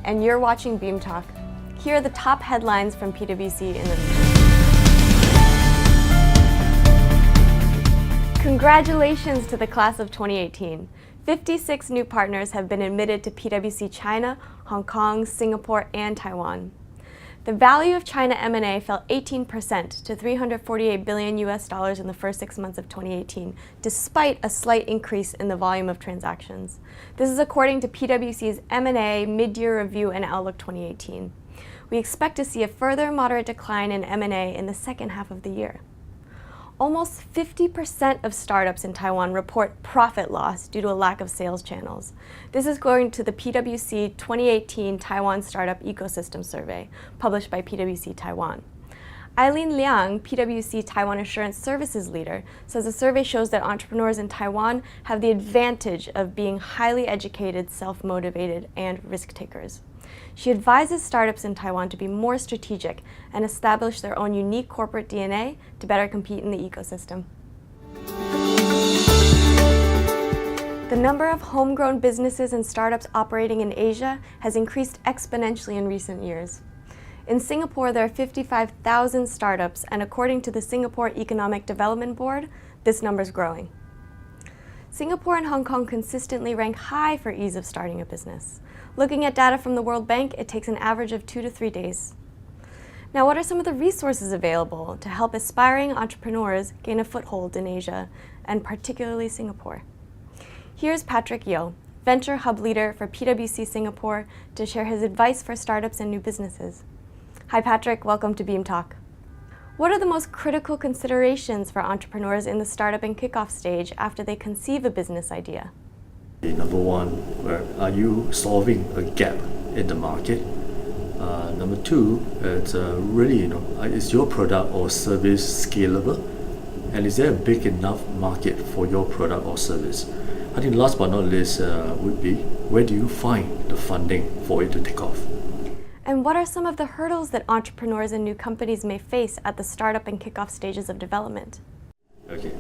and you're watching Beam Talk. Here are the top headlines from PwC in the region. Congratulations to the class of 2018. 56 new partners have been admitted to PwC China, Hong Kong, Singapore, and Taiwan. The value of China M&A fell 18% to $348 billion in the first 6 months of 2018, despite a slight increase in the volume of transactions. This is according to PwC's M&A Mid-Year Review and Outlook 2018. We expect to see a further moderate decline in M&A in the second half of the year. Almost 50% of startups in Taiwan report profit loss due to a lack of sales channels. This is according to the PwC 2018 Taiwan Startup Ecosystem Survey, published by PwC Taiwan. Eileen Liang, PwC Taiwan Assurance Services leader, says the survey shows that entrepreneurs in Taiwan have the advantage of being highly educated, self-motivated, and risk takers. She advises startups in Taiwan to be more strategic and establish their own unique corporate DNA to better compete in the ecosystem. The number of homegrown businesses and startups operating in Asia has increased exponentially in recent years. In Singapore, there are 55,000 startups, and according to the Singapore Economic Development Board, this number is growing. Singapore and Hong Kong consistently rank high for ease of starting a business. Looking at data from the World Bank, it takes an average of 2 to 3 days. Now, what are some of the resources available to help aspiring entrepreneurs gain a foothold in Asia, and particularly Singapore? Here's Patrick Yeo, Venture Hub Leader for PwC Singapore, to share his advice for startups and new businesses. Hi Patrick, welcome to Beam Talk. What are the most critical considerations for entrepreneurs in the startup and kickoff stage after they conceive a business idea? Number one, are you solving a gap in the market? Number two, it's really, is your product or service scalable? And is there a big enough market for your product or service? I think last but not least would be, where do you find the funding for it to take off? And what are some of the hurdles that entrepreneurs and new companies may face at the startup and kickoff stages of development? Okay,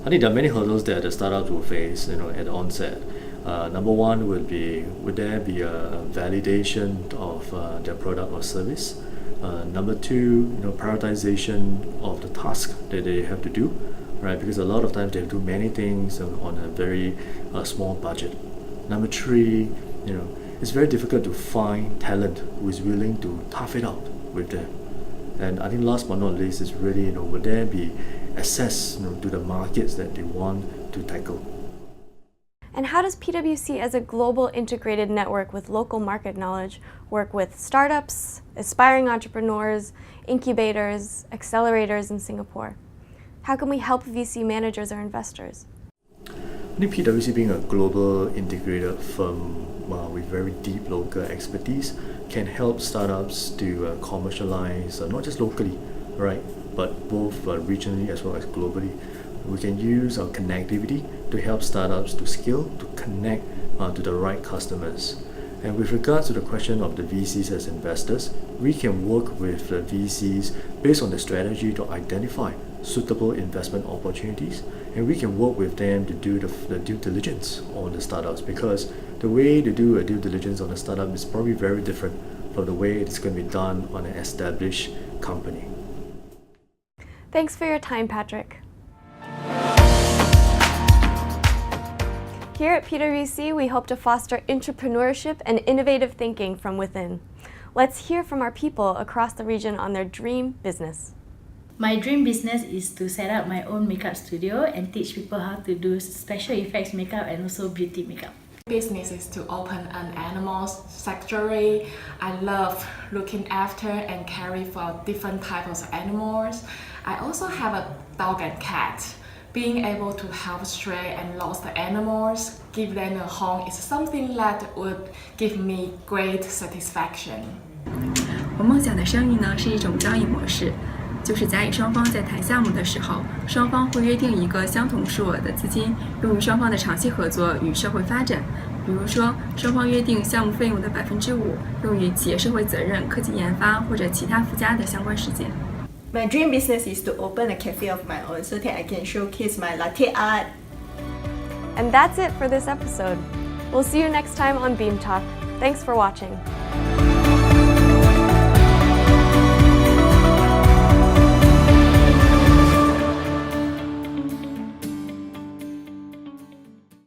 I think there are many hurdles that the startups will face, at the onset. Number one would there be a validation of their product or service? Number two, prioritization of the task that they have to do, right? Because a lot of times they have to do many things on a very small budget. Number three, it's very difficult to find talent who is willing to tough it out with them. And I think last but not least is really, would there be access to the markets that they want to tackle? And how does PwC as a global integrated network with local market knowledge work with startups, aspiring entrepreneurs, incubators, accelerators in Singapore? How can we help VC managers or investors? I think PwC, being a global integrated firm with very deep local expertise, can help startups to commercialize not just locally, right, but both regionally as well as globally. We can use our connectivity to help startups to scale, to connect to the right customers. And with regards to the question of the VCs as investors, we can work with the VCs based on the strategy to identify suitable investment opportunities, and we can work with them to do the due diligence on the startups, because the way to do a due diligence on a startup is probably very different from the way it's going to be done on an established company. Thanks for your time, Patrick. Here at PwC, we hope to foster entrepreneurship and innovative thinking from within. Let's hear from our people across the region on their dream business. My dream business is to set up my own makeup studio and teach people how to do special effects makeup and also beauty makeup. Business is to open an animal sanctuary. I love looking after and caring for different types of animals. I also have a dog and cat. Being able to help stray and lost animals, give them a home, is something that would give me great satisfaction. 我梦想的生意呢是一种交易模式，就是甲乙双方在谈项目的时候，双方会约定一个相同数额的资金，用于双方的长期合作与社会发展。比如说，双方约定项目费用的5%，用于企业社会责任、科技研发或者其他附加的相关事件。 My dream business is to open a cafe of my own so that I can showcase my latte art. And that's it for this episode. We'll see you next time on Beam Talk. Thanks for watching.